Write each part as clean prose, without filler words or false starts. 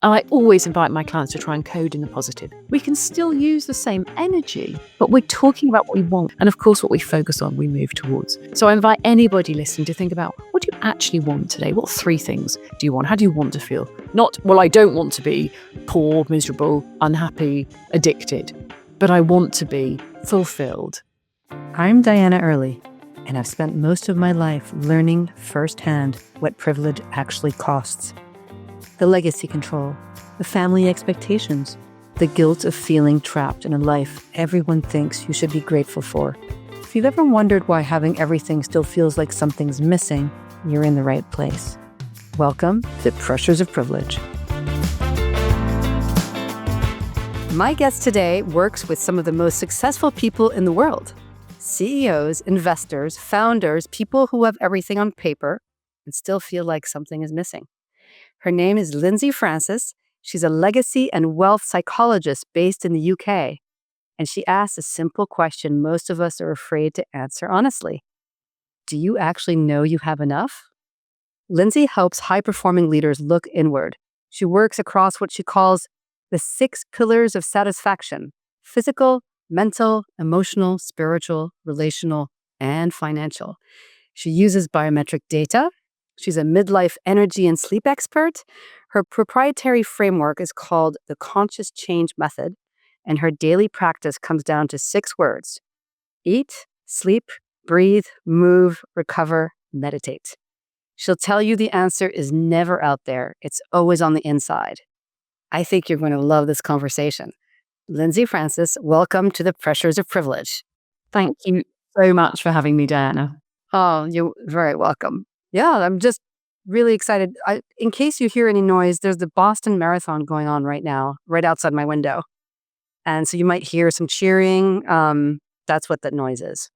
I always invite my clients to try and code in the positive. We can still use the same energy, but we're talking about what we want. And of course, what we focus on, we move towards. So I invite anybody listening to think about, what do you actually want today? What 3 things do you want? How do you want to feel? Not, well, I don't want to be poor, miserable, unhappy, addicted, but I want to be fulfilled. I'm Diana Oehrli, and I've spent most of my life learning firsthand what privilege actually costs. The legacy control, the family expectations, the guilt of feeling trapped in a life everyone thinks you should be grateful for. If you've ever wondered why having everything still feels like something's missing, you're in the right place. Welcome to Pressures of Privilege. My guest today works with some of the most successful people in the world. CEOs, investors, founders, people who have everything on paper and still feel like something is missing. Her name is Lindsey Frances. She's a legacy and wealth psychologist based in the UK. And she asks a simple question most of us are afraid to answer honestly. Do you actually know you have enough? Lindsey helps high-performing leaders look inward. She works across what she calls the 6 pillars of satisfaction: physical, mental, emotional, spiritual, relational, and financial. She uses biometric data. She's a midlife energy and sleep expert. Her proprietary framework is called the Conscious Change Method, and her daily practice comes down to 6 words: eat, sleep, breathe, move, recover, meditate. She'll tell you the answer is never out there. It's always on the inside. I think you're going to love this conversation. Lindsey Frances, welcome to the Pressures of Privilege. Thank you so much for having me, Diana. Oh, you're very welcome. Yeah, I'm just really excited. In case you hear any noise, there's the Boston Marathon going on right now, right outside my window. And so you might hear some cheering. That's what that noise is.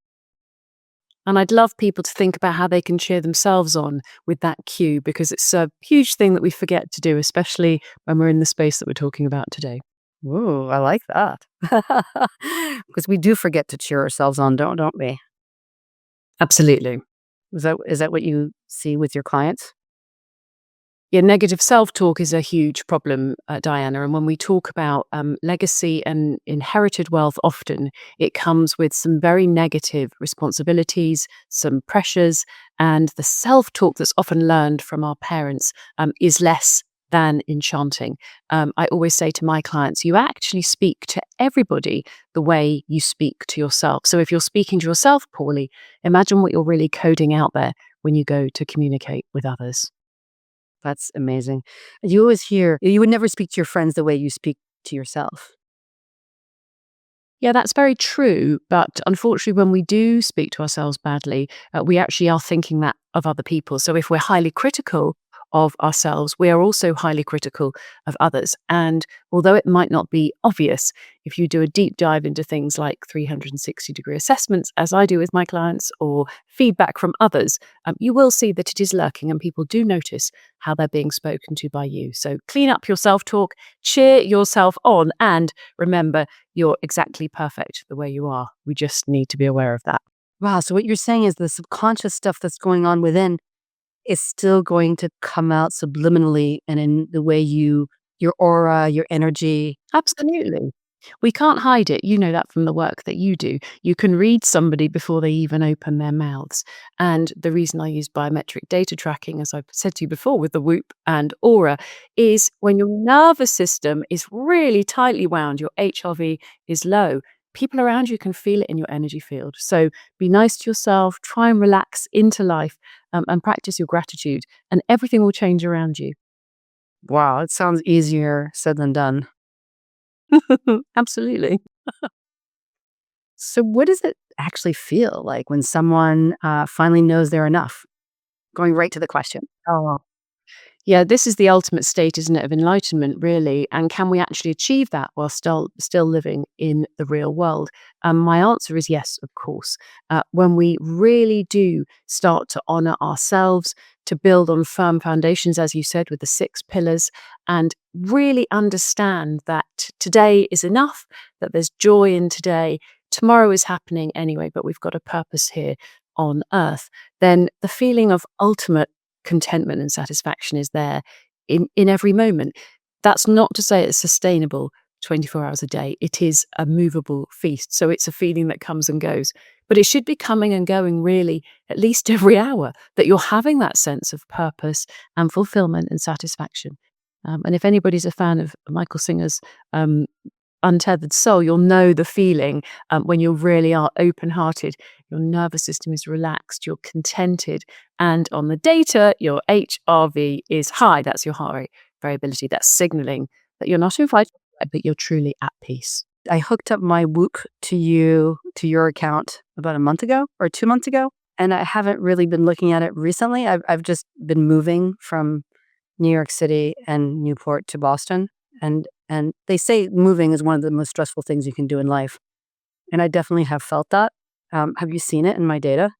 And I'd love people to think about how they can cheer themselves on with that cue, because it's a huge thing that we forget to do, especially when we're in the space that we're talking about today. Ooh, I like that. Because we do forget to cheer ourselves on, don't we? Absolutely. Is that what you see with your clients? Yeah, negative self-talk is a huge problem, Diana. And when we talk about legacy and inherited wealth, often it comes with some very negative responsibilities, some pressures, and the self-talk that's often learned from our parents is less than enchanting. I always say to my clients, you actually speak to everybody the way you speak to yourself. So if you're speaking to yourself poorly, imagine what you're really coding out there when you go to communicate with others. That's amazing. You always hear you would never speak to your friends the way you speak to yourself. Yeah, that's very true. But unfortunately, when we do speak to ourselves badly, we actually are thinking that of other people. So if we're highly critical of ourselves, we are also highly critical of others. And although it might not be obvious, if you do a deep dive into things like 360-degree assessments, as I do with my clients, or feedback from others, you will see that it is lurking, and people do notice how they're being spoken to by you. So clean up your self-talk, cheer yourself on, and remember, you're exactly perfect the way you are. We just need to be aware of that. Wow. So what you're saying is the subconscious stuff that's going on within is still going to come out subliminally and in the way your aura, your energy. Absolutely. We can't hide it. You know that from the work that you do. You can read somebody before they even open their mouths. And the reason I use biometric data tracking, as I've said to you before, with the Whoop and Aura, is when your nervous system is really tightly wound, your HRV is low, people around you can feel it in your energy field. So be nice to yourself, try and relax into life, and practice your gratitude, and everything will change around you. Wow, it sounds easier said than done. Absolutely. So what does it actually feel like when someone finally knows they're enough? Going right to the question. Oh, yeah, this is the ultimate state, isn't it, of enlightenment, really? And can we actually achieve that while still living in the real world? My answer is yes, of course. When we really do start to honor ourselves, to build on firm foundations, as you said, with the 6 pillars, and really understand that today is enough, that there's joy in today, tomorrow is happening anyway, but we've got a purpose here on earth, then the feeling of ultimate contentment and satisfaction is there in every moment. That's not to say it's sustainable 24 hours a day. It is a movable feast. So it's a feeling that comes and goes. But it should be coming and going really at least every hour, that you're having that sense of purpose and fulfillment and satisfaction. And if anybody's a fan of Michael Singer's um, Untethered Soul, you'll know the feeling when you really are open hearted, your nervous system is relaxed, you're contented, and on the data, your HRV is high. That's your heart rate variability. That's signaling that you're not in fight, but you're truly at peace. I hooked up my Whoop to your account about a month ago or 2 months ago, and I haven't really been looking at it recently. I've just been moving from New York City and Newport to Boston, and they say moving is one of the most stressful things you can do in life, and I definitely have felt that. Have you seen it in my data?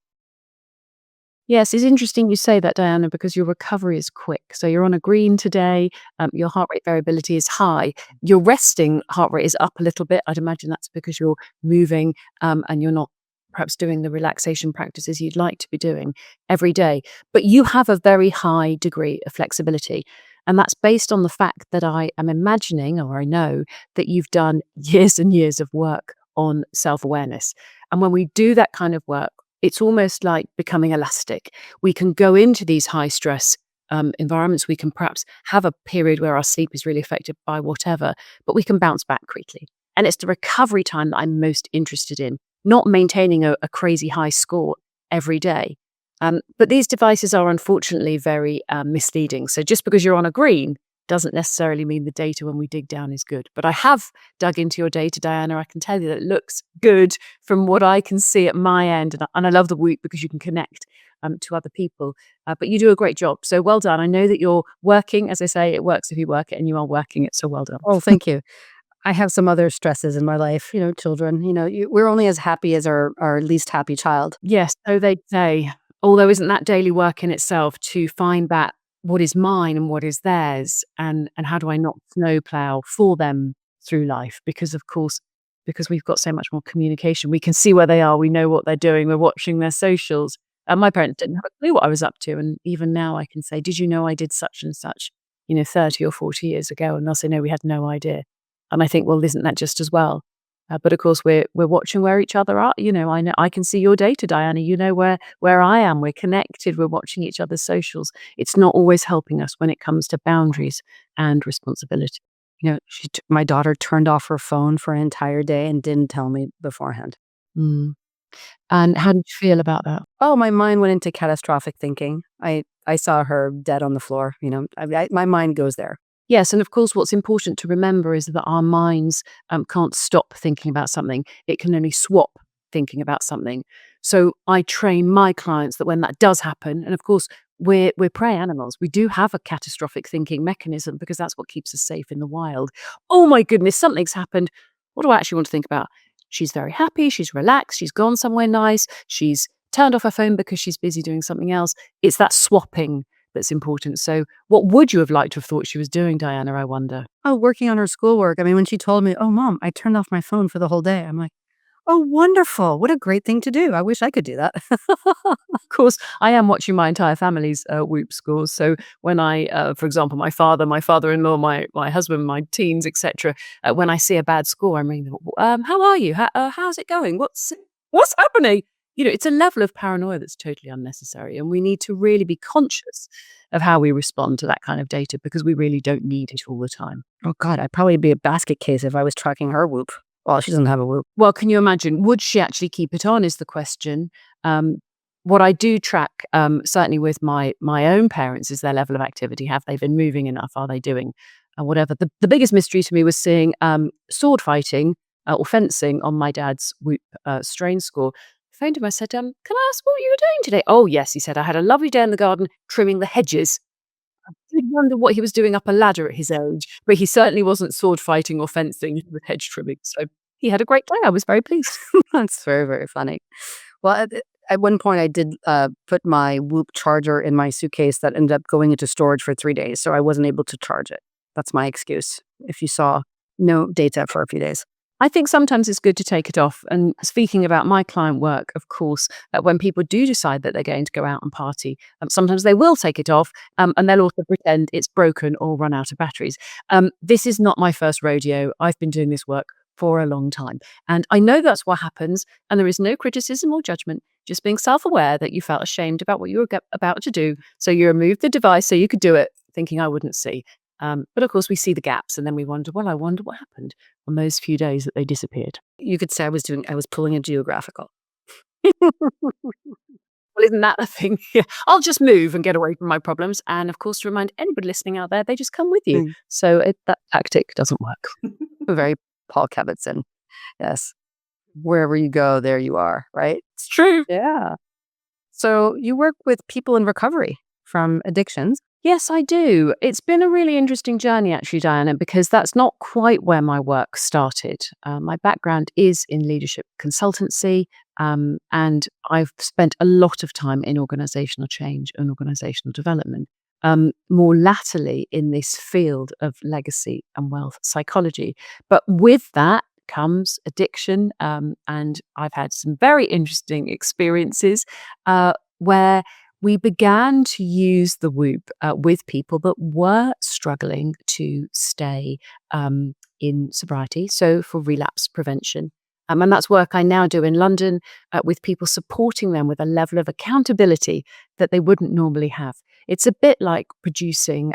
Yes, it's interesting you say that, Diana, because your recovery is quick. So you're on a green today, your heart rate variability is high. Your resting heart rate is up a little bit. I'd imagine that's because you're moving and you're not perhaps doing the relaxation practices you'd like to be doing every day. But you have a very high degree of flexibility. And that's based on the fact that I am imagining, or I know, that you've done years and years of work on self awareness. And when we do that kind of work, it's almost like becoming elastic. We can go into these high stress environments. We can perhaps have a period where our sleep is really affected by whatever, but we can bounce back quickly. And it's the recovery time that I'm most interested in, not maintaining a crazy high score every day. But these devices are unfortunately very misleading. So just because you're on a green doesn't necessarily mean the data when we dig down is good. But I have dug into your data, Diana. I can tell you that it looks good from what I can see at my end. And I love the Whoop because you can connect to other people. But you do a great job. So well done. I know that you're working. As I say, it works if you work it, and you are working it. So well done. Oh, thank you. I have some other stresses in my life, children. We're only as happy as our least happy child. Yes, so they say. Although isn't that daily work in itself to find that what is mine and what is theirs, and how do I not snowplow for them through life? Because of course, because we've got so much more communication, we can see where they are, we know what they're doing, we're watching their socials. And my parents didn't have a clue what I was up to. And even now I can say, did you know I did such and such, 30 or 40 years ago? And they'll say, no, we had no idea. And I think, well, isn't that just as well? But of course, we're watching where each other are. I know I can see your data, Diana. You know where I am. We're connected. We're watching each other's socials. It's not always helping us when it comes to boundaries and responsibility. My daughter turned off her phone for an entire day and didn't tell me beforehand. Mm. And how did you feel about that? Oh, my mind went into catastrophic thinking. I saw her dead on the floor. My mind goes there. Yes, and of course, what's important to remember is that our minds can't stop thinking about something. It can only swap thinking about something. So I train my clients that when that does happen, and of course, we're prey animals. We do have a catastrophic thinking mechanism because that's what keeps us safe in the wild. Oh my goodness, something's happened. What do I actually want to think about? She's very happy. She's relaxed. She's gone somewhere nice. She's turned off her phone because she's busy doing something else. It's that swapping that's important. So what would you have liked to have thought she was doing, Diana, I wonder? Oh, working on her schoolwork. I mean, when she told me, "Oh, Mom, I turned off my phone for the whole day," I'm like, "Oh, wonderful. What a great thing to do. I wish I could do that." Of course, I am watching my entire family's Whoop scores. So when for example, my father, my father-in-law, my husband, my teens, etc., when I see a bad score, I'm ringing them, how are you? How's it going? What's happening? It's a level of paranoia that's totally unnecessary. And we need to really be conscious of how we respond to that kind of data because we really don't need it all the time. Oh, God, I'd probably be a basket case if I was tracking her Whoop. Well, she doesn't have a Whoop. Well, can you imagine? Would she actually keep it on is the question. What I do track, certainly with my own parents, is their level of activity. Have they been moving enough? Are they doing whatever? The biggest mystery to me was seeing sword fighting or fencing on my dad's Whoop strain score. I phoned him. I said, can I ask what you were doing today? Oh, yes, he said, I had a lovely day in the garden trimming the hedges. I did wonder what he was doing up a ladder at his age, but he certainly wasn't sword fighting or fencing with hedge trimming. So he had a great day. I was very pleased. That's very, very funny. Well, at one point, I did put my Whoop charger in my suitcase that ended up going into storage for 3 days, so I wasn't able to charge it. That's my excuse. If you saw no data for a few days. I think sometimes it's good to take it off. And speaking about my client work, of course, when people do decide that they're going to go out and party, sometimes they will take it off, and they'll also pretend it's broken or run out of batteries. This is not my first rodeo. I've been doing this work for a long time. And I know that's what happens. And there is no criticism or judgment, just being self aware that you felt ashamed about what you were about to do. So you removed the device so you could do it, thinking I wouldn't see. But of course, we see the gaps and then we wonder, well, I wonder what happened on those few days that they disappeared. You could say I was pulling a geographical. Well, isn't that a thing? Yeah. I'll just move and get away from my problems. And of course, to remind anybody listening out there, they just come with you. Mm. So that tactic doesn't work. Very Paul Kevinson. Yes. Wherever you go, there you are, right? It's true. Yeah. So you work with people in recovery from addictions. Yes, I do. It's been a really interesting journey, actually, Diana, because that's not quite where my work started. My background is in leadership consultancy, and I've spent a lot of time in organizational change and organizational development. More latterly in this field of legacy and wealth psychology. But with that comes addiction, and I've had some very interesting experiences where we began to use the Whoop with people that were struggling to stay in sobriety, so for relapse prevention. And that's work I now do in London with people, supporting them with a level of accountability that they wouldn't normally have. It's a bit like producing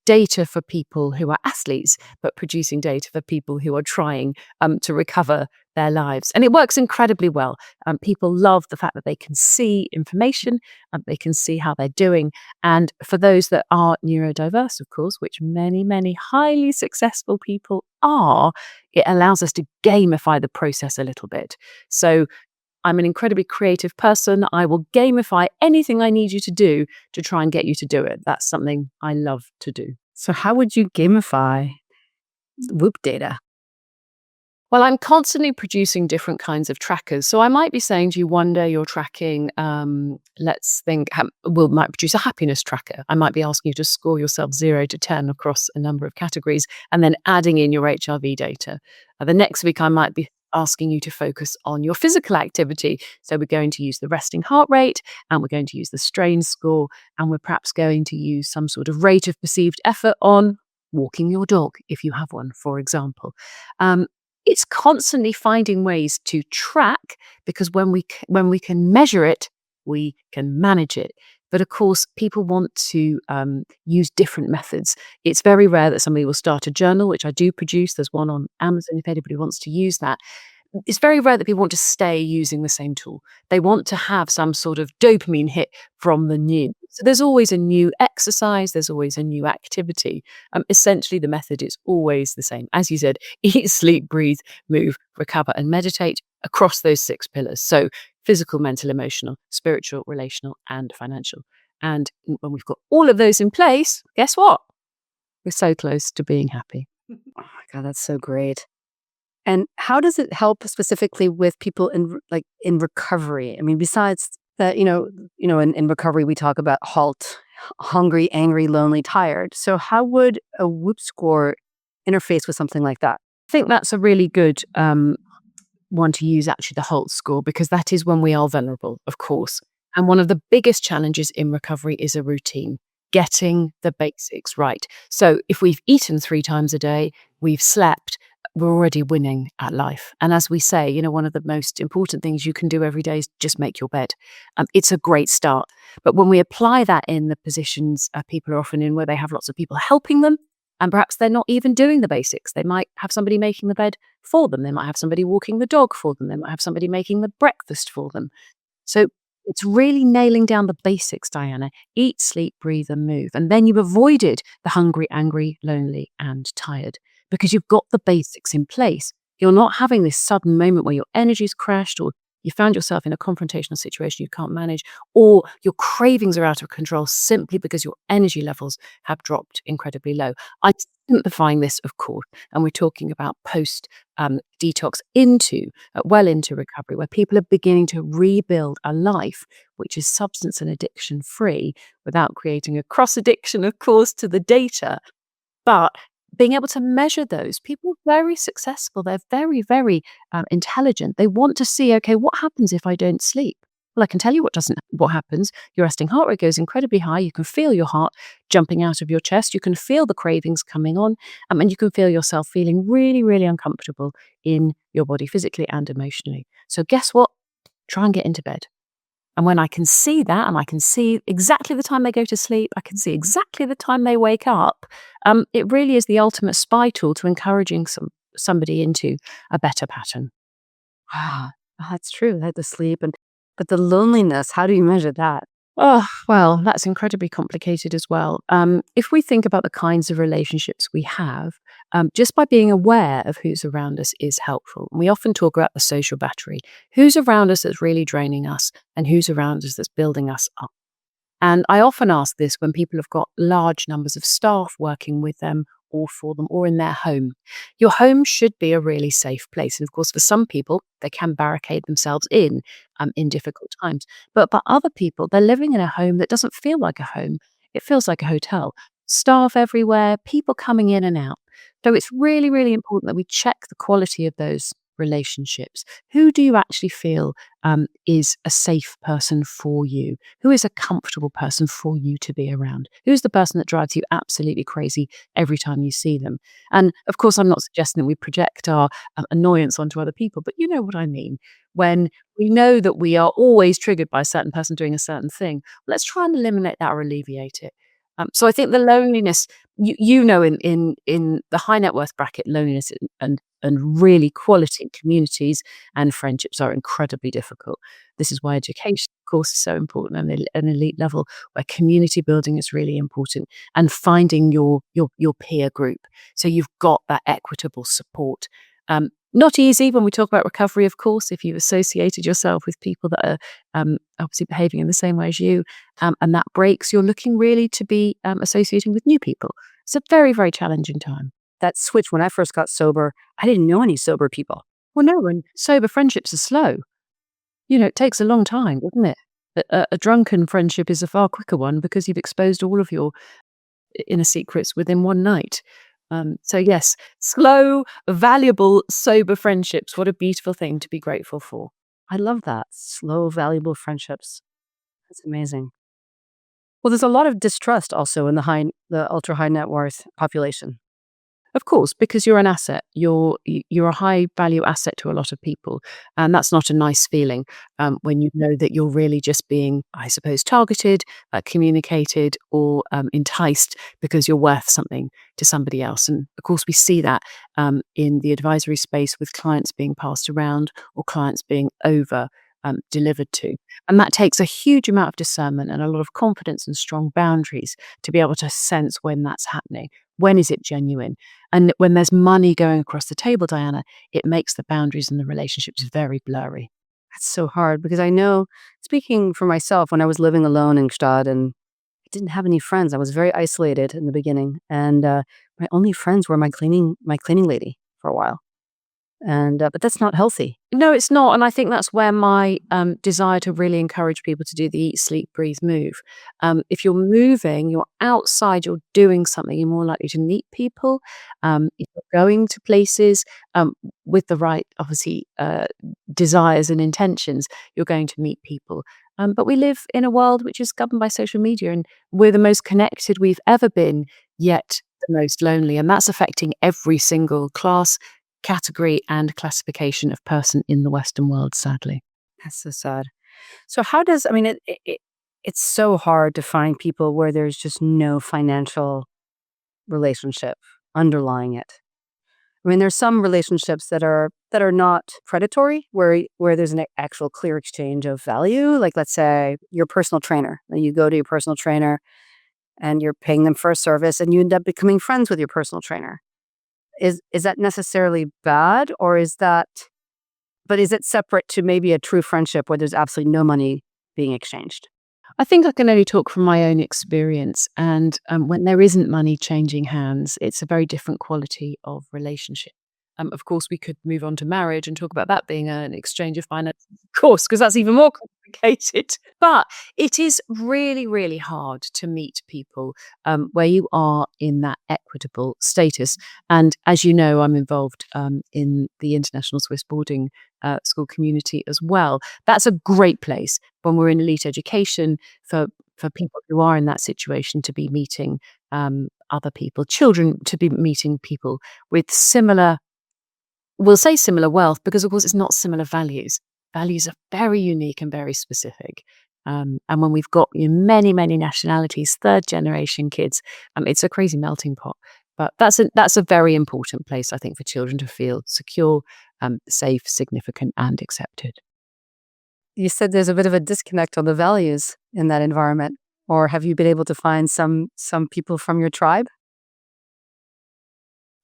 data for people who are athletes, but producing data for people who are trying to recover their lives. And it works incredibly well. People love the fact that they can see information, they can see how they're doing. And for those that are neurodiverse, of course, which many, many highly successful people are, it allows us to gamify the process a little bit. So I'm an incredibly creative person. I will gamify anything I need you to do to try and get you to do it. That's something I love to do. So how would you gamify Whoop data? Well, I'm constantly producing different kinds of trackers. So I might be saying to you, one day you're tracking, let's think, might produce a happiness tracker. I might be asking you to score yourself 0 to 10 across a number of categories and then adding in your HRV data. The next week, I might be asking you to focus on your physical activity. So we're going to use the resting heart rate, and we're going to use the strain score, and we're perhaps going to use some sort of rate of perceived effort on walking your dog, if you have one, for example. It's constantly finding ways to track, because when we can measure it, we can manage it. But of course, people want to use different methods. It's very rare that somebody will start a journal, which I do produce. There's one on Amazon if anybody wants to use that. It's very rare that people want to stay using the same tool. They want to have some sort of dopamine hit from the new. So there's always a new exercise, there's always a new activity. Essentially, the method is always the same. As you said, eat, sleep, breathe, move, recover, and meditate across those 6 pillars. So physical, mental, emotional, spiritual, relational, and financial. And when we've got all of those in place, guess what? We're so close to being happy. Oh my God, that's so great. And how does it help specifically with people in recovery? I mean, besides that, in recovery, we talk about HALT, hungry, angry, lonely, tired. So how would a Whoop score interface with something like that? I think that's a really good one to use, actually, the HALT score, because that is when we are vulnerable, of course. And one of the biggest challenges in recovery is a routine, getting the basics right. So if we've eaten 3 times a day, we've slept, we're already winning at life. And as we say, one of the most important things you can do every day is just make your bed. It's a great start. But when we apply that in the positions people are often in, where they have lots of people helping them, and perhaps they're not even doing the basics. They might have somebody making the bed for them. They might have somebody walking the dog for them. They might have somebody making the breakfast for them. So it's really nailing down the basics, Diana. Eat, sleep, breathe, and move. And then you've avoided the hungry, angry, lonely, and tired, because you've got the basics in place. You're not having this sudden moment where your energy's crashed, or you found yourself in a confrontational situation you can't manage, or your cravings are out of control simply because your energy levels have dropped incredibly low. I'm simplifying this, of course, and we're talking about post detox well into recovery, where people are beginning to rebuild a life which is substance and addiction free, without creating a cross addiction, of course, to the data, but being able to measure those. People are very successful. They're very, very intelligent. They want to see, okay, what happens if I don't sleep? Well, I can tell you what happens. Your resting heart rate goes incredibly high. You can feel your heart jumping out of your chest. You can feel the cravings coming on, and you can feel yourself feeling really, really uncomfortable in your body, physically and emotionally. So, guess what? Try and get into bed. And when I can see that, and I can see exactly the time they go to sleep, I can see exactly the time they wake up, it really is the ultimate spy tool to encouraging somebody into a better pattern. Wow, that's true. They had to sleep, but the loneliness, how do you measure that? Oh, well, that's incredibly complicated as well. If we think about the kinds of relationships we have, just by being aware of who's around us is helpful. We often talk about the social battery. Who's around us that's really draining us, and who's around us that's building us up? And I often ask this when people have got large numbers of staff working with them or for them or in their home. Your home should be a really safe place. And of course, for some people, they can barricade themselves in difficult times. But for other people, they're living in a home that doesn't feel like a home. It feels like a hotel. Staff everywhere, people coming in and out. So it's really, really important that we check the quality of those relationships. Who do you actually feel is a safe person for you? Who is a comfortable person for you to be around? Who's the person that drives you absolutely crazy every time you see them? And of course, I'm not suggesting that we project our annoyance onto other people, but you know what I mean. When we know that we are always triggered by a certain person doing a certain thing, let's try and eliminate that or alleviate it. So I think the loneliness, in the high net worth bracket, loneliness and really quality communities and friendships are incredibly difficult. This is why education, of course, is so important at an elite level, where community building is really important, and finding your peer group. So you've got that equitable support. Not easy when we talk about recovery, of course, if you've associated yourself with people that are obviously behaving in the same way as you, and that breaks, you're looking really to be associating with new people. It's a very, very challenging time. That switch, when I first got sober, I didn't know any sober people. Well, no, and sober friendships are slow. It takes a long time, doesn't it? A drunken friendship is a far quicker one because you've exposed all of your inner secrets within one night. So yes, slow, valuable, sober friendships. What a beautiful thing to be grateful for. I love that. Slow, valuable friendships. That's amazing. Well, there's a lot of distrust also in the ultra high net worth population. Of course, because you're an asset. You're a high value asset to a lot of people, and that's not a nice feeling when you know that you're really just being, I suppose, targeted, communicated, or enticed because you're worth something to somebody else. And of course, we see that in the advisory space with clients being passed around or clients being over. Delivered to. And that takes a huge amount of discernment and a lot of confidence and strong boundaries to be able to sense when that's happening. When is it genuine? And when there's money going across the table, Diana, it makes the boundaries and the relationships very blurry. That's so hard because I know, speaking for myself, when I was living alone in Gstad and I didn't have any friends, I was very isolated in the beginning. And my only friends were my cleaning lady for a while. And but that's not healthy. No, it's not. And I think that's where my desire to really encourage people to do the eat, sleep, breathe, move. If you're moving, you're outside, you're doing something, you're more likely to meet people. If you're going to places with the right, obviously, desires and intentions, you're going to meet people. But we live in a world which is governed by social media, and we're the most connected we've ever been, yet the most lonely. And that's affecting every single class, category and classification of person in the Western world, sadly. That's so sad. So how does, I mean, it's so hard to find people where there's just no financial relationship underlying it. I mean, there's some relationships that are not predatory, where there's an actual clear exchange of value. Like, let's say your personal trainer, and you go to your personal trainer and you're paying them for a service and you end up becoming friends with your personal trainer. Is that necessarily bad, or is it separate to maybe a true friendship where there's absolutely no money being exchanged? I think I can only talk from my own experience. And when there isn't money changing hands, it's a very different quality of relationship. Of course, we could move on to marriage and talk about that being an exchange of finance, of course, because that's even more. complicated. But it is really, really hard to meet people where you are in that equitable status. And as you know, I'm involved in the International Swiss Boarding School community as well. That's a great place when we're in elite education for people who are in that situation to be meeting other people, children to be meeting people with similar, we'll say similar wealth, because of course it's not similar values. Values are very unique and very specific. And when we've got many, many nationalities, third generation kids, it's a crazy melting pot. But that's a very important place, I think, for children to feel secure, safe, significant, and accepted. You said there's a bit of a disconnect on the values in that environment, or have you been able to find some people from your tribe?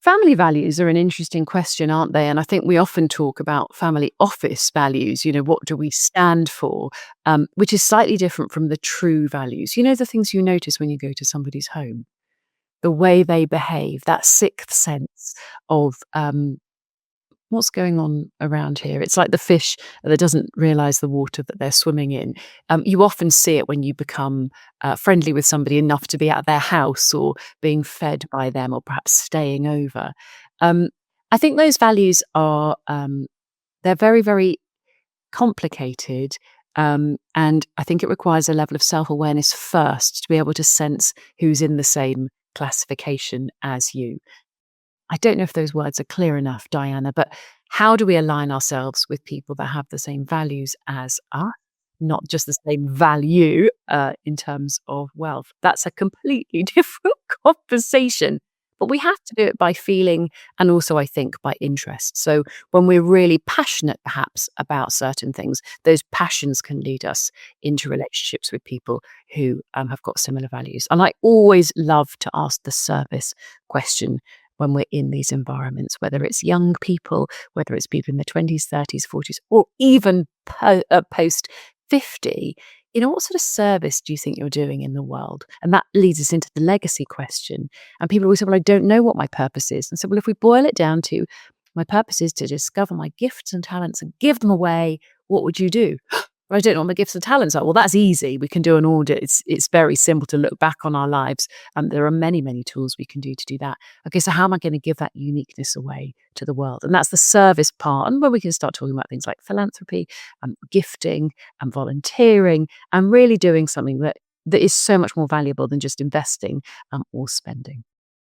Family values are an interesting question, aren't they? And I think we often talk about family office values, what do we stand for, which is slightly different from the true values. The things you notice when you go to somebody's home, the way they behave, that sixth sense of what's going on around here. It's like the fish that doesn't realize the water that they're swimming in. You often see it when you become friendly with somebody enough to be at their house or being fed by them or perhaps staying over. Um, I think those values are, they're very, very complicated. And I think it requires a level of self-awareness first to be able to sense who's in the same classification as you. I don't know if those words are clear enough, Diana, but how do we align ourselves with people that have the same values as us, not just the same value in terms of wealth? That's a completely different conversation. But we have to do it by feeling and also, I think, by interest. So when we're really passionate, perhaps, about certain things, those passions can lead us into relationships with people who have got similar values. And I always love to ask the service question when we're in these environments, whether it's young people, whether it's people in their 20s, 30s, 40s, or even post 50, what sort of service do you think you're doing in the world? And that leads us into the legacy question. And people always say, well, I don't know what my purpose is. And so, well, if we boil it down to my purpose is to discover my gifts and talents and give them away, what would you do? Well, I don't know what my gifts and talents are. Well, that's easy. We can do an audit. It's very simple to look back on our lives. There are many, many tools we can do to do that. Okay, so how am I going to give that uniqueness away to the world? And that's the service part, and where we can start talking about things like philanthropy, gifting, and volunteering, and really doing something that is so much more valuable than just investing or spending.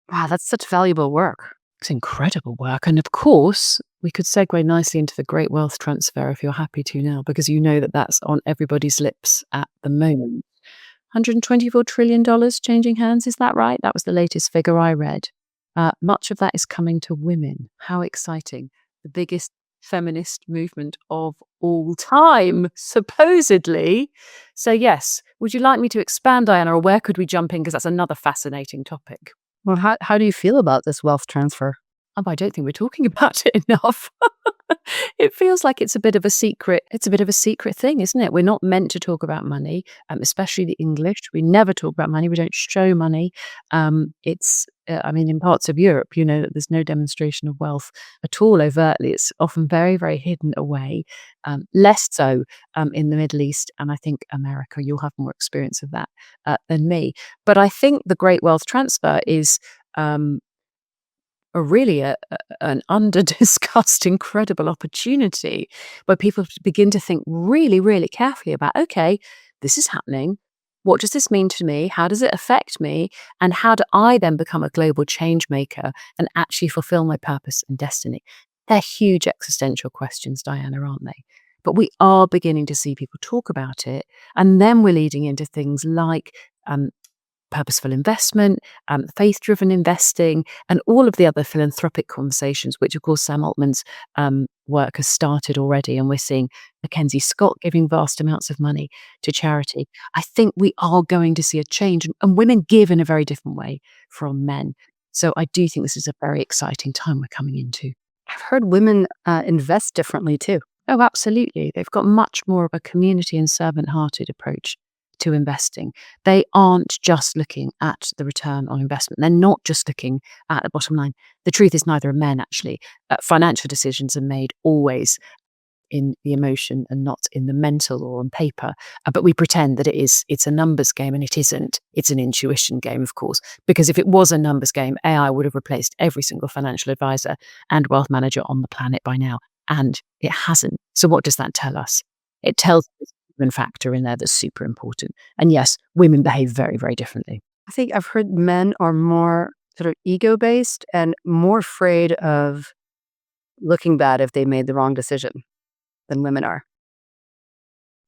Wow, that's such valuable work. It's incredible work. And of course, we could segue nicely into the great wealth transfer if you're happy to now, because you know that that's on everybody's lips at the moment. $124 trillion changing hands, is that right? That was the latest figure I read. Much of that is coming to women. How exciting. The biggest feminist movement of all time, supposedly. So yes, would you like me to expand, Diana, or where could we jump in? Because that's another fascinating topic. Well, how do you feel about this wealth transfer? I don't think we're talking about it enough. It feels like it's a bit of a secret. It's a bit of a secret thing, isn't it? We're not meant to talk about money, especially the English. We never talk about money. We don't show money. In parts of Europe, that there's no demonstration of wealth at all overtly. It's often very, very hidden away. Less so in the Middle East, and I think America. You'll have more experience of that than me. But I think the great wealth transfer is an under-discussed, incredible opportunity where people begin to think really, really carefully about, okay, this is happening. What does this mean to me? How does it affect me? And how do I then become a global change maker and actually fulfill my purpose and destiny? They're huge existential questions, Diana, aren't they? But we are beginning to see people talk about it. And then we're leading into things like purposeful investment, faith-driven investing, and all of the other philanthropic conversations, which of course Sam Altman's work has started already, and we're seeing Mackenzie Scott giving vast amounts of money to charity. I think we are going to see a change, and women give in a very different way from men. So I do think this is a very exciting time we're coming into. I've heard women invest differently too. Oh, absolutely. They've got much more of a community and servant-hearted approach to investing. They aren't just looking at the return on investment. They're not just looking at the bottom line. The truth is neither are men, actually. Financial decisions are made always in the emotion and not in the mental or on paper. But we pretend that it's a numbers game, and it isn't. It's an intuition game, of course, because if it was a numbers game, AI would have replaced every single financial advisor and wealth manager on the planet by now, and it hasn't. So what does that tell us? It tells us there's a human factor in there that's super important. And yes, women behave very, very differently. I think I've heard men are more sort of ego-based and more afraid of looking bad if they made the wrong decision than women are.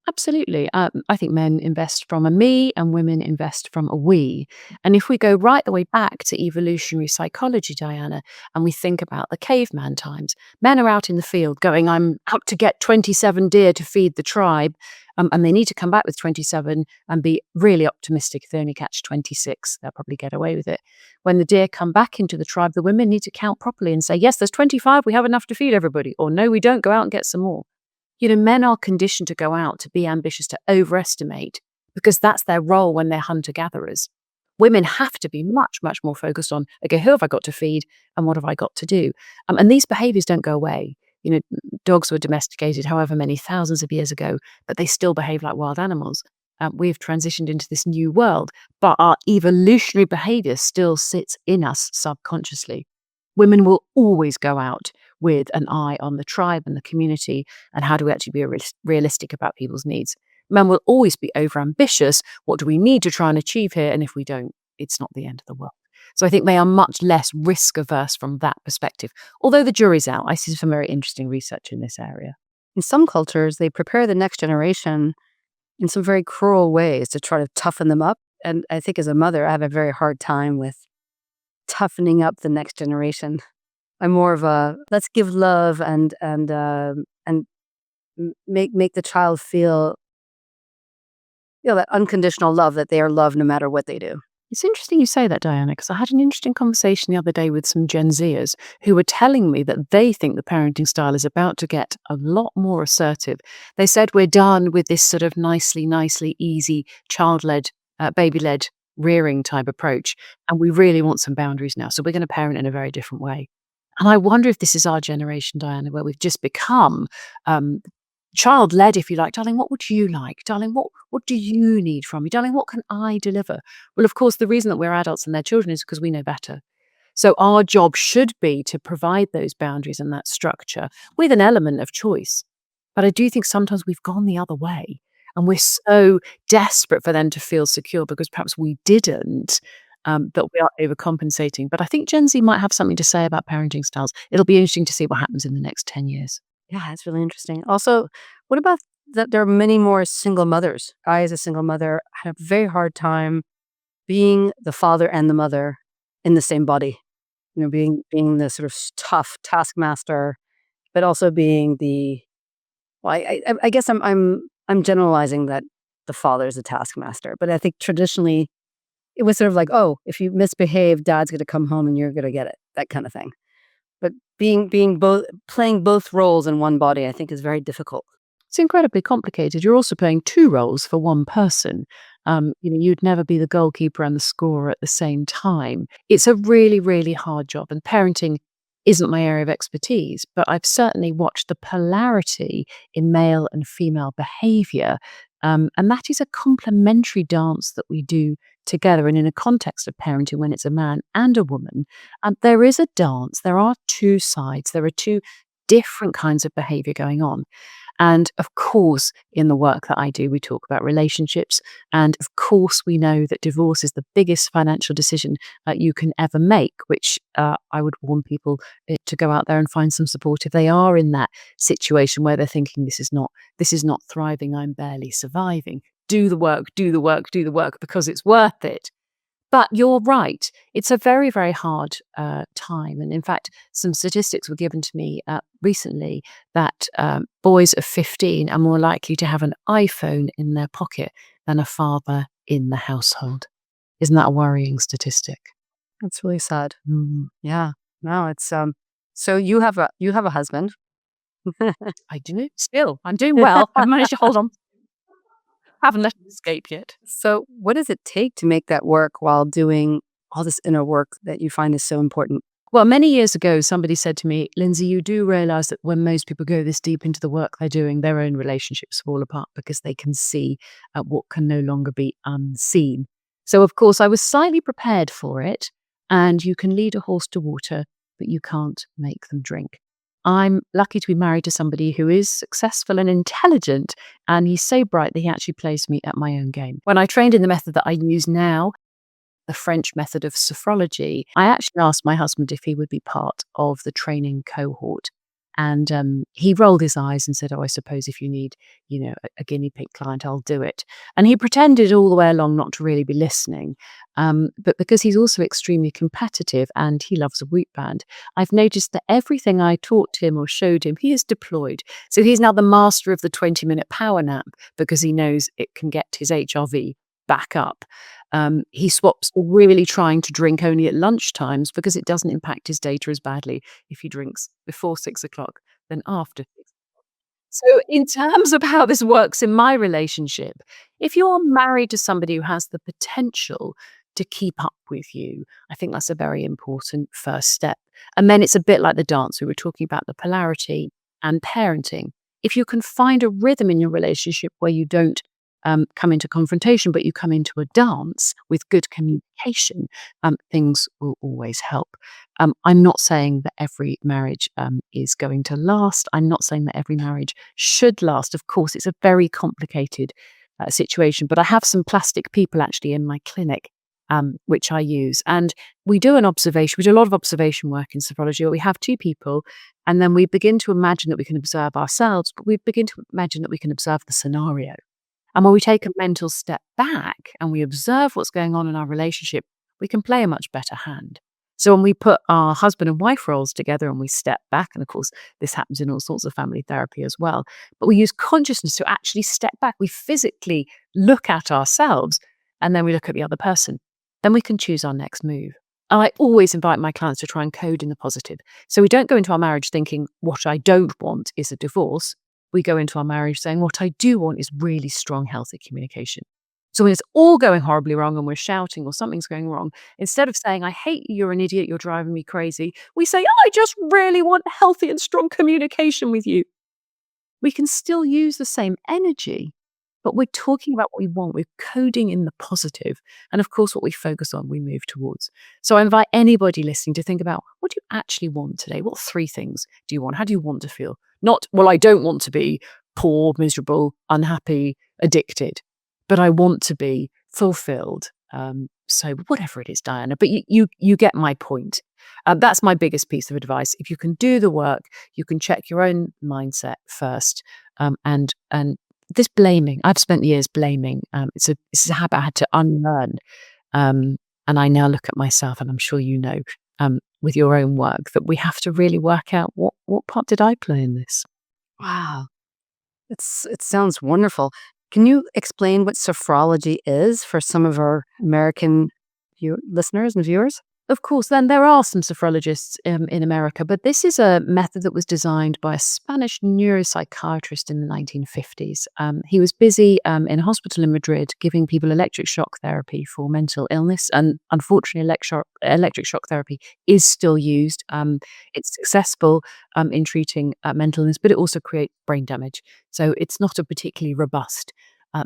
Absolutely. I think men invest from a me and women invest from a we. And if we go right the way back to evolutionary psychology, Diana, and we think about the caveman times, men are out in the field going, I'm out to get 27 deer to feed the tribe. And they need to come back with 27 and be really optimistic. If they only catch 26, they'll probably get away with it. When the deer come back into the tribe, the women need to count properly and say, yes, there's 25, we have enough to feed everybody. Or no, we don't, go out and get some more. Men are conditioned to go out, to be ambitious, to overestimate, because that's their role when they're hunter-gatherers. Women have to be much, much more focused on, okay, who have I got to feed and what have I got to do? And these behaviors don't go away. Dogs were domesticated however many thousands of years ago, but they still behave like wild animals. We've transitioned into this new world, but our evolutionary behavior still sits in us subconsciously. Women will always go out with an eye on the tribe and the community and how do we actually be realistic about people's needs. Men will always be overambitious. What do we need to try and achieve here? And if we don't, it's not the end of the world. So I think they are much less risk averse from that perspective. Although the jury's out, I see some very interesting research in this area. In some cultures, they prepare the next generation in some very cruel ways to try to toughen them up. And I think as a mother, I have a very hard time with toughening up the next generation. I'm more of a let's give love and make the child feel that unconditional love, that they are loved no matter what they do. It's interesting you say that, Diana, because I had an interesting conversation the other day with some Gen Zers who were telling me that they think the parenting style is about to get a lot more assertive. They said we're done with this sort of nicely easy, child-led, baby-led rearing type approach, and we really want some boundaries now. So we're going to parent in a very different way. And I wonder if this is our generation, Diana, where we've just become child-led, if you like. Darling, what would you like? Darling, what do you need from me? Darling, what can I deliver? Well, of course, the reason that we're adults and they're children is because we know better. So our job should be to provide those boundaries and that structure with an element of choice. But I do think sometimes we've gone the other way and we're so desperate for them to feel secure because perhaps we didn't, that we are overcompensating. But I think Gen Z might have something to say about parenting styles. It'll be interesting to see what happens in the next 10 years. Yeah, that's really interesting. Also, what about that there are many more single mothers? I, as a single mother, had a very hard time being the father and the mother in the same body. Being the sort of tough taskmaster, but also being the well, I guess I'm generalizing that the father is a taskmaster, but I think traditionally it was sort of like, oh, if you misbehave, dad's going to come home and you're going to get it, that kind of thing. But playing both roles in one body, I think, is very difficult. It's incredibly complicated. You're also playing two roles for one person. You'd never be the goalkeeper and the scorer at the same time. It's a really, really hard job, and parenting isn't my area of expertise, but I've certainly watched the polarity in male and female behavior, and that is a complementary dance that we do together. And in a context of parenting, when it's a man and a woman, there is a dance. There are two sides. There are two different kinds of behavior going on. And of course, in the work that I do, we talk about relationships. And of course, we know that divorce is the biggest financial decision you can ever make, which I would warn people to go out there and find some support if they are in that situation where they're thinking, this is not thriving, I'm barely surviving. Do the work, do the work, do the work, because it's worth it. But you're right. It's a very, very hard time. And in fact, some statistics were given to me recently that boys of 15 are more likely to have an iPhone in their pocket than a father in the household. Isn't that a worrying statistic? That's really sad. Mm. Yeah. No, it's so you have a husband. I do. Still, I'm doing well. I've managed to hold on. Haven't let it escape yet. So what does it take to make that work while doing all this inner work that you find is so important? Well, many years ago, somebody said to me, Lindsay, you do realize that when most people go this deep into the work they're doing, their own relationships fall apart because they can see what can no longer be unseen. So, of course, I was slightly prepared for it. And you can lead a horse to water, but you can't make them drink. I'm lucky to be married to somebody who is successful and intelligent, and he's so bright that he actually plays me at my own game. When I trained in the method that I use now, the French method of sophrology, I actually asked my husband if he would be part of the training cohort. And he rolled his eyes and said, "Oh, I suppose if you need, a guinea pig client, I'll do it." And he pretended all the way along not to really be listening. But because he's also extremely competitive and he loves a wheat band, I've noticed that everything I taught him or showed him, he has deployed. So he's now the master of the 20-minute power nap because he knows it can get his HRV back up. He swaps to really trying to drink only at lunch times because it doesn't impact his data as badly if he drinks before 6 o'clock than after. So, in terms of how this works in my relationship, if you're married to somebody who has the potential to keep up with you, I think that's a very important first step. And then it's a bit like the dance. We were talking about the polarity and parenting. If you can find a rhythm in your relationship where you don't come into confrontation, but you come into a dance with good communication, things will always help. I'm not saying that every marriage is going to last. I'm not saying that every marriage should last. Of course, it's a very complicated situation, but I have some plastic people actually in my clinic. Which I use. And we do an observation, we do a lot of observation work in sophrology, where we have two people, and then we begin to imagine that we can observe ourselves, but we begin to imagine that we can observe the scenario. And when we take a mental step back and we observe what's going on in our relationship, we can play a much better hand. So when we put our husband and wife roles together and we step back, and of course, this happens in all sorts of family therapy as well, but we use consciousness to actually step back. We physically look at ourselves and then we look at the other person. Then we can choose our next move. I always invite my clients to try and code in the positive. So we don't go into our marriage thinking, what I don't want is a divorce. We go into our marriage saying, what I do want is really strong, healthy communication. So when it's all going horribly wrong and we're shouting or something's going wrong, instead of saying, I hate you, you're an idiot, you're driving me crazy, we say, I just really want healthy and strong communication with you. We can still use the same energy, but we're talking about what we want. We're coding in the positive. And of course, what we focus on, we move towards. So I invite anybody listening to think about, what do you actually want today? What three things do you want? How do you want to feel? Not, well, I don't want to be poor, miserable, unhappy, addicted, but I want to be fulfilled. So whatever it is, Diana, but you get my point. That's my biggest piece of advice. If you can do the work, you can check your own mindset first, and this blaming. I've spent years blaming. It's a habit I had to unlearn, and I now look at myself, and I'm sure you know, with your own work, that we have to really work out what part did I play in this. Wow. It sounds wonderful. Can you explain what sophrology is for some of our American listeners and viewers? Of course, then there are some sophrologists in America, but this is a method that was designed by a Spanish neuropsychiatrist in the 1950s. He was busy in a hospital in Madrid giving people electric shock therapy for mental illness, and unfortunately, electric shock therapy is still used. It's successful in treating mental illness, but it also creates brain damage. So it's not a particularly robust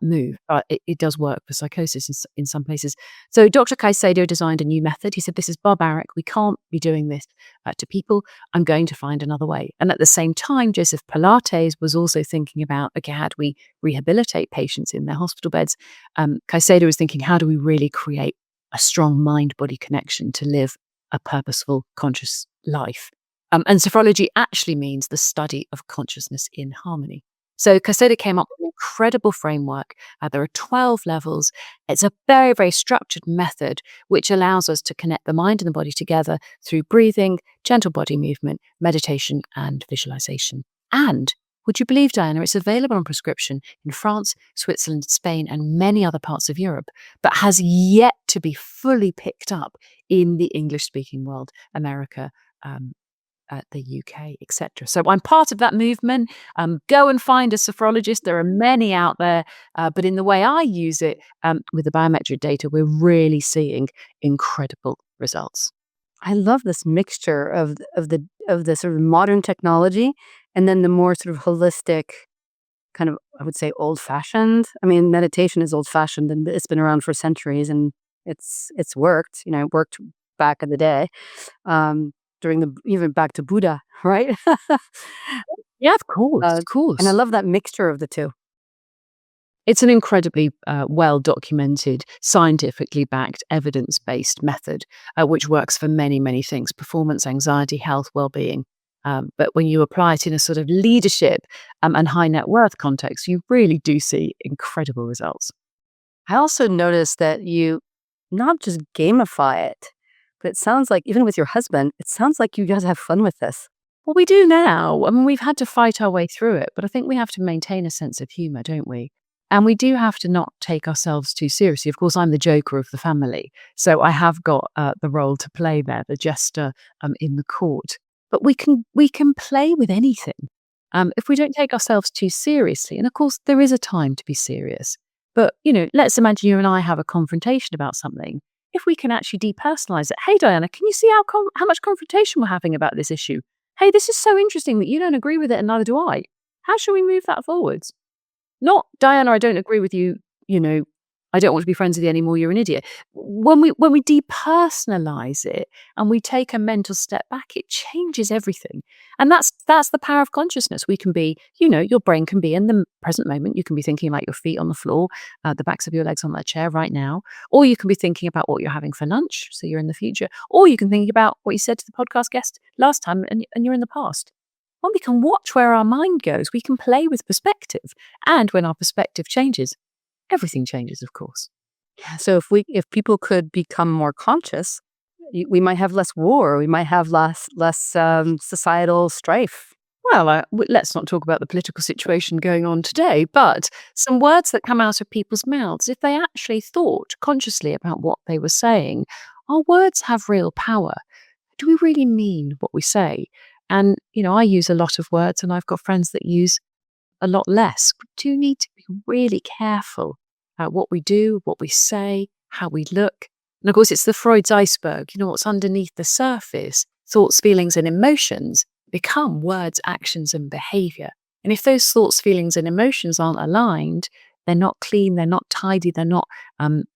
move, but it does work for psychosis in some places. So Dr. Caicedo designed a new method. He said, this is barbaric. We can't be doing this to people. I'm going to find another way. And at the same time, Joseph Pilates was also thinking about, okay, how do we rehabilitate patients in their hospital beds? Caicedo was thinking, how do we really create a strong mind-body connection to live a purposeful, conscious life? And sophrology actually means the study of consciousness in harmony. So Caicedo came up with an incredible framework. There are 12 levels. It's a very, very structured method which allows us to connect the mind and the body together through breathing, gentle body movement, meditation, and visualization. And would you believe, Diana, it's available on prescription in France, Switzerland, Spain, and many other parts of Europe, but has yet to be fully picked up in the English-speaking world, America, the UK, etc. So I'm part of that movement. Go and find a sophrologist. There are many out there, but in the way I use it with the biometric data, we're really seeing incredible results. I love this mixture of the sort of modern technology and then the more sort of holistic kind of, I would say, old-fashioned. I mean, meditation is old-fashioned, and it's been around for centuries, and it's worked, it worked back in the day, um, during the even back to Buddha, right? Yeah, of course, Uh, of and I course. love that mixture of the 2. It's an incredibly well documented, scientifically backed, evidence based method, which works for many, many things performance, anxiety, health, well being. But when you apply it in a sort of leadership and high net worth context, you really do see incredible results. I also noticed that you not just gamify it, but it sounds like even with your husband, it sounds like you guys have fun with this. Well, we do now. I mean, we've had to fight our way through it, but I think we have to maintain a sense of humor, don't we? And we do have to not take ourselves too seriously. Of course, I'm the joker of the family, so I have got the role to play there, the jester in the court. But we can play with anything if we don't take ourselves too seriously. And of course, there is a time to be serious. But let's imagine you and I have a confrontation about something. If we can actually depersonalize it, hey Diana, can you see how much confrontation we're having about this issue? Hey, this is so interesting that you don't agree with it and neither do I. How shall we move that forwards? Not, Diana, I don't agree with you, you know, I don't want to be friends with you anymore, you're an idiot. When we depersonalize it and we take a mental step back, it changes everything. And that's the power of consciousness. We can be, your brain can be in the present moment. You can be thinking about your feet on the floor, the backs of your legs on that chair right now, or you can be thinking about what you're having for lunch, so you're in the future, or you can think about what you said to the podcast guest last time and you're in the past. When we can watch where our mind goes, we can play with perspective. And when our perspective changes, everything changes, of course. So if people could become more conscious, we might have less war. We might have less societal strife. Well, let's not talk about the political situation going on today, but some words that come out of people's mouths, if they actually thought consciously about what they were saying, our words have real power. Do we really mean what we say? And, I use a lot of words and I've got friends that use a lot less. We do need to be really careful about what we do, what we say, how we look. And of course, it's the Freud's iceberg. What's underneath the surface, thoughts, feelings, and emotions become words, actions, and behavior. And if those thoughts, feelings, and emotions aren't aligned, they're not clean, they're not tidy, they're not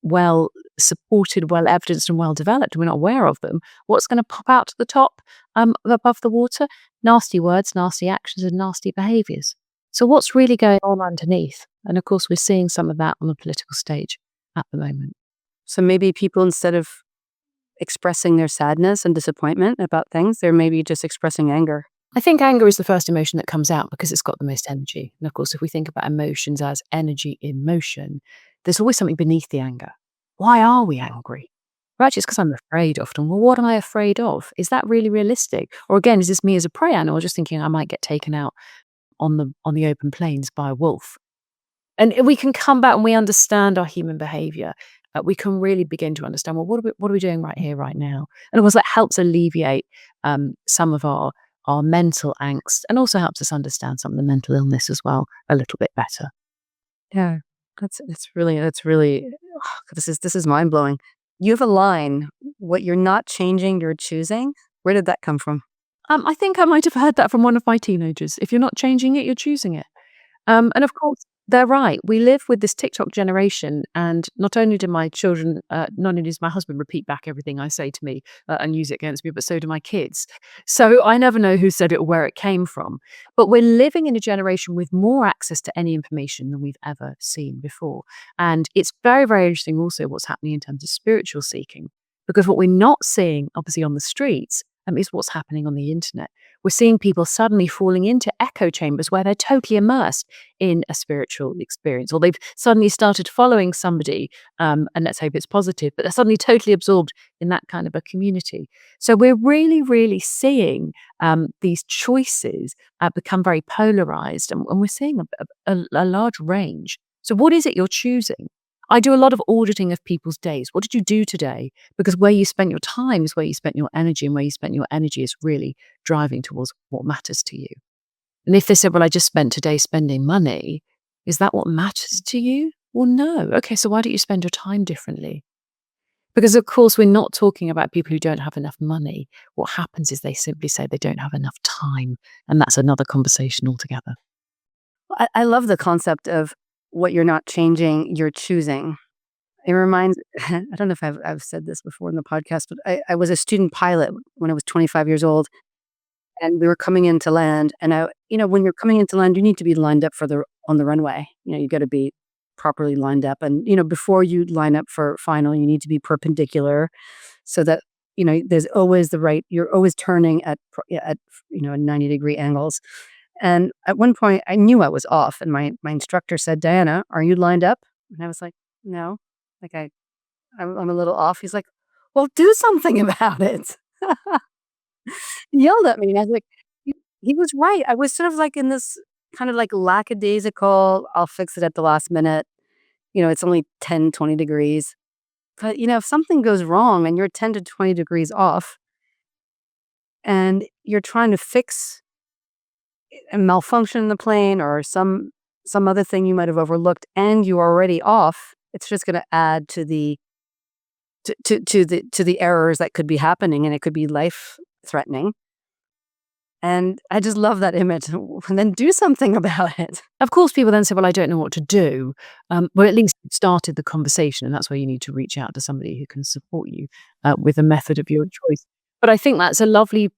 well supported, well evidenced, and well developed, and we're not aware of them, what's going to pop out to the top above the water? Nasty words, nasty actions, and nasty behaviors. So what's really going on underneath? And of course, we're seeing some of that on the political stage at the moment. So maybe people, instead of expressing their sadness and disappointment about things, they're maybe just expressing anger. I think anger is the first emotion that comes out because it's got the most energy. And of course, if we think about emotions as energy in motion, there's always something beneath the anger. Why are we angry? Well, actually, it's because I'm afraid often. Well, what am I afraid of? Is that really realistic? Or again, is this me as a prey animal just thinking I might get taken out on the open plains by a wolf? And we can come back and we understand our human behavior. We can really begin to understand, well, what are we doing right here, right now? And of course, that helps alleviate some of our mental angst and also helps us understand some of the mental illness as well a little bit better. Yeah, that's really this is mind blowing. You have a line: "What you're not changing, you're choosing." Where did that come from? I think I might have heard that from one of my teenagers. If you're not changing it, you're choosing it. And of course, they're right. We live with this TikTok generation, and not only do my children, not only does my husband repeat back everything I say to me and use it against me, but so do my kids. So I never know who said it or where it came from. But we're living in a generation with more access to any information than we've ever seen before. And it's very, very interesting also what's happening in terms of spiritual seeking, because what we're not seeing, obviously, on the streets is what's happening on the internet. We're seeing people suddenly falling into echo chambers where they're totally immersed in a spiritual experience, or they've suddenly started following somebody, and let's hope it's positive, but they're suddenly totally absorbed in that kind of a community. So we're really, really seeing these choices become very polarized, and we're seeing a large range. So what is it you're choosing? I do a lot of auditing of people's days. What did you do today? Because where you spent your time is where you spent your energy, and where you spent your energy is really driving towards what matters to you. And if they said, well, I just spent today spending money, is that what matters to you? Well, no. Okay, so why don't you spend your time differently? Because, of course, we're not talking about people who don't have enough money. What happens is they simply say they don't have enough time, and that's another conversation altogether. I love the concept of what you're not changing, you're choosing. It reminds I don't know if I've said this before in the podcast, but I was a student pilot when I was 25 years old, and we were coming into land, and when you're coming into land, you need to be lined up for the on the runway. You gotta be properly lined up, and, before you line up for final, you need to be perpendicular so that, there's always you're always turning at 90-degree angles. And at one point, I knew I was off, and my instructor said, "Diana, are you lined up?" And I was like, "No." Like, I'm a little off. He's like, "Well, do something about it." He yelled at me, and I was like he was right. I was sort of like in this kind of like lackadaisical, "I'll fix it at the last minute." It's only 10, 20 degrees. But, if something goes wrong and you're 10 to 20 degrees off and you're trying to fix a malfunction in the plane or some other thing you might have overlooked and you're already off, it's just gonna add to the errors that could be happening, and it could be life threatening. And I just love that image. And then do something about it. Of course, people then say, "Well, I don't know what to do." Well, at least you've started the conversation, and that's where you need to reach out to somebody who can support you with a method of your choice. But I think that's a lovely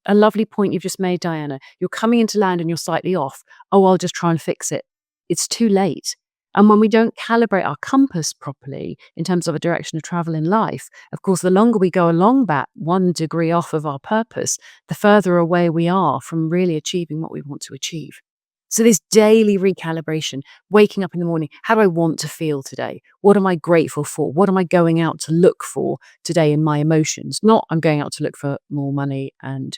point you've just made, Diana. You're coming into land and you're slightly off. "Oh, I'll just try and fix it." It's too late. And when we don't calibrate our compass properly in terms of a direction of travel in life, of course, the longer we go along that 1 degree off of our purpose, the further away we are from really achieving what we want to achieve. So this daily recalibration, waking up in the morning, how do I want to feel today? What am I grateful for? What am I going out to look for today in my emotions? Not I'm going out to look for more money and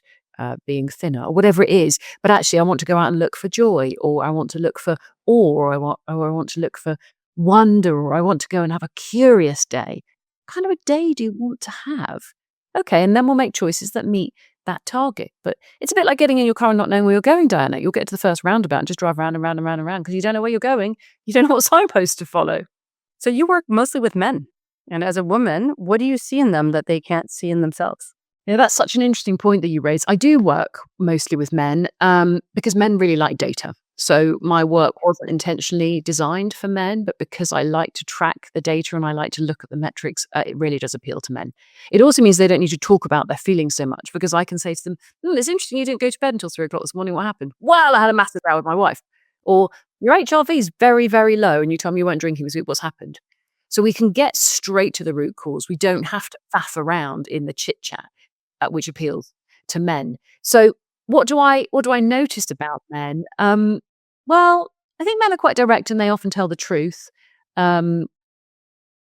being thinner or whatever it is, but actually I want to go out and look for joy, or I want to look for awe, or I want to look for wonder, or I want to go and have a curious day. What kind of a day do you want to have? Okay, and then we'll make choices that meet that target. But it's a bit like getting in your car and not knowing where you're going, Diana. You'll get to the first roundabout and just drive round and round and round and round because you don't know where you're going. You don't know what signpost to follow. So you work mostly with men. And as a woman, what do you see in them that they can't see in themselves? Yeah, that's such an interesting point that you raise. I do work mostly with men because men really like data. So my work wasn't intentionally designed for men, but because I like to track the data and I like to look at the metrics, it really does appeal to men. It also means they don't need to talk about their feelings so much because I can say to them, "It's interesting you didn't go to bed until 3 o'clock this morning. What happened?" "Well, I had a massive row with my wife." Or, "Your HRV is very, very low and you told me you weren't drinking this week. What's happened?" So we can get straight to the root cause. We don't have to faff around in the chit chat, which appeals to men. So what do I notice about men? Well, I think men are quite direct and they often tell the truth. Um,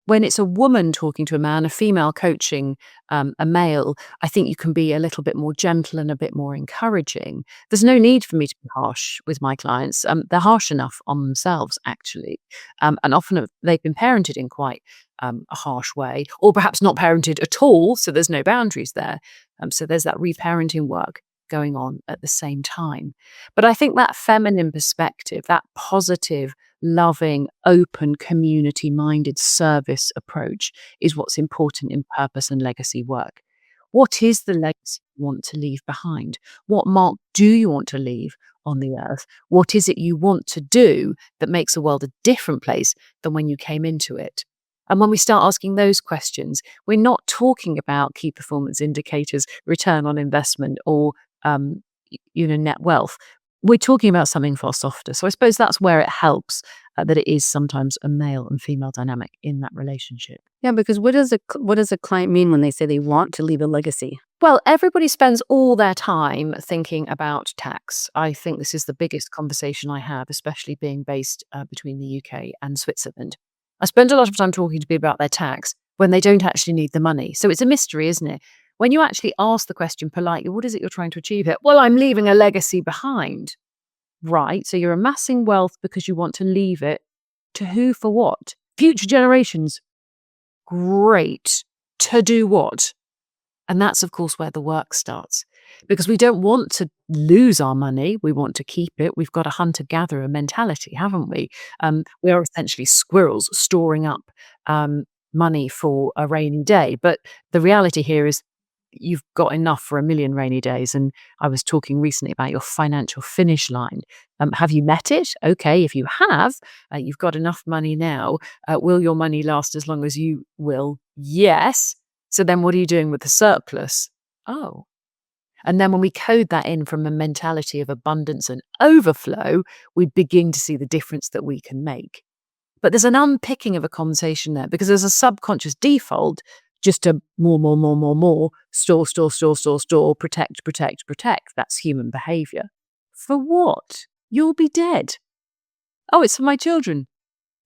when it's a woman talking to a man, a female coaching a male, I think you can be a little bit more gentle and a bit more encouraging. There's no need for me to be harsh with my clients. They're harsh enough on themselves, actually. And often they've been parented in quite a harsh way, or perhaps not parented at all, so there's no boundaries there. So there's that reparenting work going on at the same time. But I think that feminine perspective, that positive, loving, open, community minded service approach is what's important in purpose and legacy work. What is the legacy you want to leave behind? What mark do you want to leave on the earth? What is it you want to do that makes the world a different place than when you came into it? And when we start asking those questions, we're not talking about key performance indicators, return on investment, or net wealth. We're talking about something far softer. So I suppose that's where it helps that it is sometimes a male and female dynamic in that relationship. Yeah, because what does a client mean when they say they want to leave a legacy? Well, everybody spends all their time thinking about tax. I think this is the biggest conversation I have, especially being based between the UK and Switzerland. I spend a lot of time talking to people about their tax when they don't actually need the money. So it's a mystery, isn't it? When you actually ask the question politely, what is it you're trying to achieve here? Well, I'm leaving a legacy behind. Right. So you're amassing wealth because you want to leave it to who for what? Future generations. Great. To do what? And that's, of course, where the work starts. Because we don't want to lose our money. We want to keep it. We've got a hunter-gatherer mentality, haven't we? We are essentially squirrels storing up money for a rainy day. But the reality here is you've got enough for a million rainy days. And I was talking recently about your financial finish line. Have you met it? Okay, if you have, you've got enough money now. Will your money last as long as you will? Yes. So then what are you doing with the surplus? Oh. And then when we code that in from a mentality of abundance and overflow, we begin to see the difference that we can make. But there's an unpicking of a conversation there because there's a subconscious default just to more, store, protect. That's human behavior. For what? You'll be dead. Oh, it's for my children.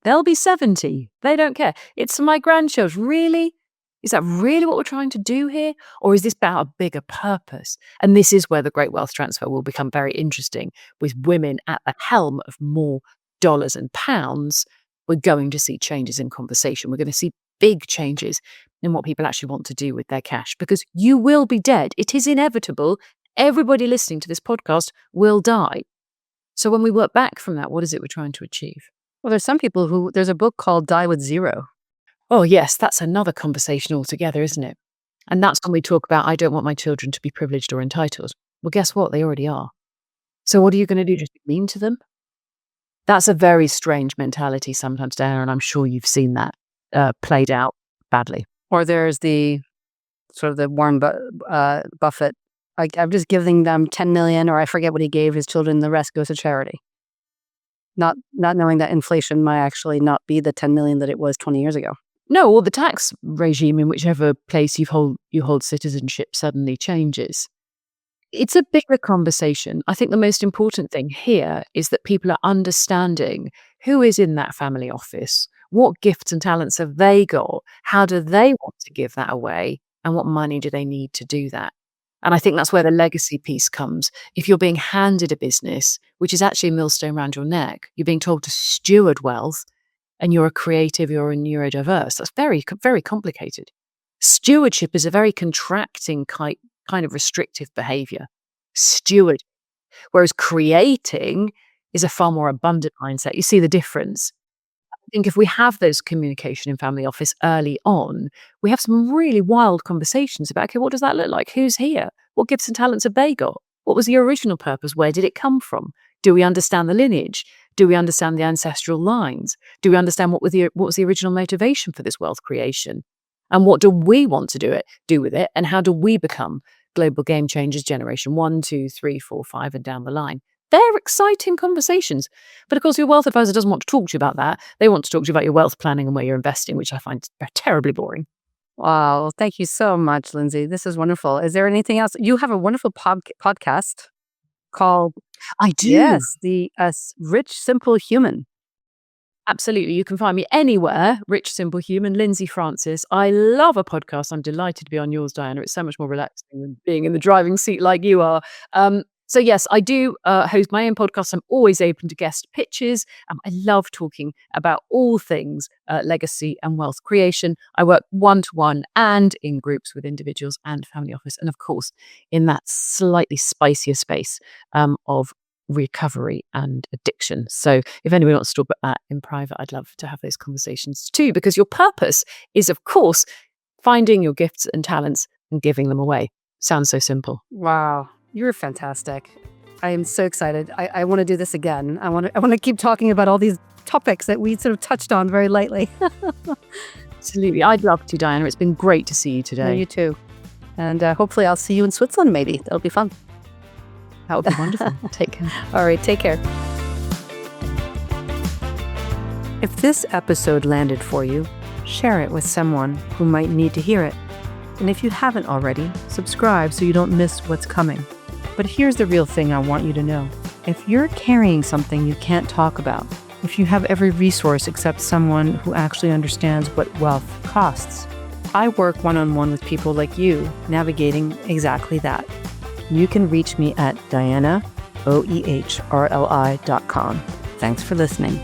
They'll be 70. They don't care. It's for my grandchildren. Really? Is that really what we're trying to do here? Or is this about a bigger purpose? And this is where the great wealth transfer will become very interesting with women at the helm of more dollars and pounds. We're going to see changes in conversation. We're going to see big changes in what people actually want to do with their cash because you will be dead. It is inevitable. Everybody listening to this podcast will die. So when we work back from that, what is it we're trying to achieve? Well, there's some people there's a book called Die with Zero. Oh, yes, that's another conversation altogether, isn't it? And that's when we talk about, I don't want my children to be privileged or entitled. Well, guess what? They already are. So what are you going to do? Just be mean to them? That's a very strange mentality sometimes, Diana, and I'm sure you've seen that played out badly. Or there's the sort of the Warren Buffett, I'm just giving them 10 million, or I forget what he gave his children, the rest goes to charity. Not knowing that inflation might actually not be the 10 million that it was 20 years ago. No, or the tax regime in whichever place you hold citizenship suddenly changes. It's a bigger conversation. I think the most important thing here is that people are understanding who is in that family office, what gifts and talents have they got, how do they want to give that away, and what money do they need to do that. And I think that's where the legacy piece comes. If you're being handed a business, which is actually a millstone around your neck, you're being told to steward wealth, and you're a creative, you're a neurodiverse, that's very, very complicated. Stewardship is a very contracting kind of restrictive behavior. Steward. Whereas creating is a far more abundant mindset. You see the difference? I think if we have those communication in family office early on, we have some really wild conversations about, okay, what does that look like? Who's here? What gifts and talents have they got? What was the original purpose? Where did it come from? Do we understand the lineage? Do we understand the ancestral lines? Do we understand what was the original motivation for this wealth creation? And what do we want to do with it? And how do we become global game changers, generation 1, 2, 3, 4, 5, and down the line? They're exciting conversations. But of course, your wealth advisor doesn't want to talk to you about that. They want to talk to you about your wealth planning and where you're investing, which I find terribly boring. Wow. Thank you so much, Lindsey. This is wonderful. Is there anything else? You have a wonderful podcast called... I do. Yes, the Rich Simple Human. Absolutely. You can find me anywhere, Rich Simple Human, Lindsey Frances. I love a podcast. I'm delighted to be on yours, Diana. It's so much more relaxing than being in the driving seat like you are. So yes, I do host my own podcast. I'm always open to guest pitches. I love talking about all things legacy and wealth creation. I work one-to-one and in groups with individuals and family office. And of course, in that slightly spicier space of recovery and addiction. So if anyone wants to talk about that in private, I'd love to have those conversations too, because your purpose is, of course, finding your gifts and talents and giving them away. Sounds so simple. Wow. You're fantastic. I am so excited. I want to do this again. I want to keep talking about all these topics that we sort of touched on very lightly. Absolutely. I'd love to, Diana. It's been great to see you today. Yeah, you too. And hopefully I'll see you in Switzerland maybe. That'll be fun. That would be wonderful. Take care. All right, take care. If this episode landed for you, share it with someone who might need to hear it. And if you haven't already, subscribe so you don't miss what's coming. But here's the real thing I want you to know. If you're carrying something you can't talk about, if you have every resource except someone who actually understands what wealth costs, I work one-on-one with people like you navigating exactly that. You can reach me at dianaoehrli.com. Thanks for listening.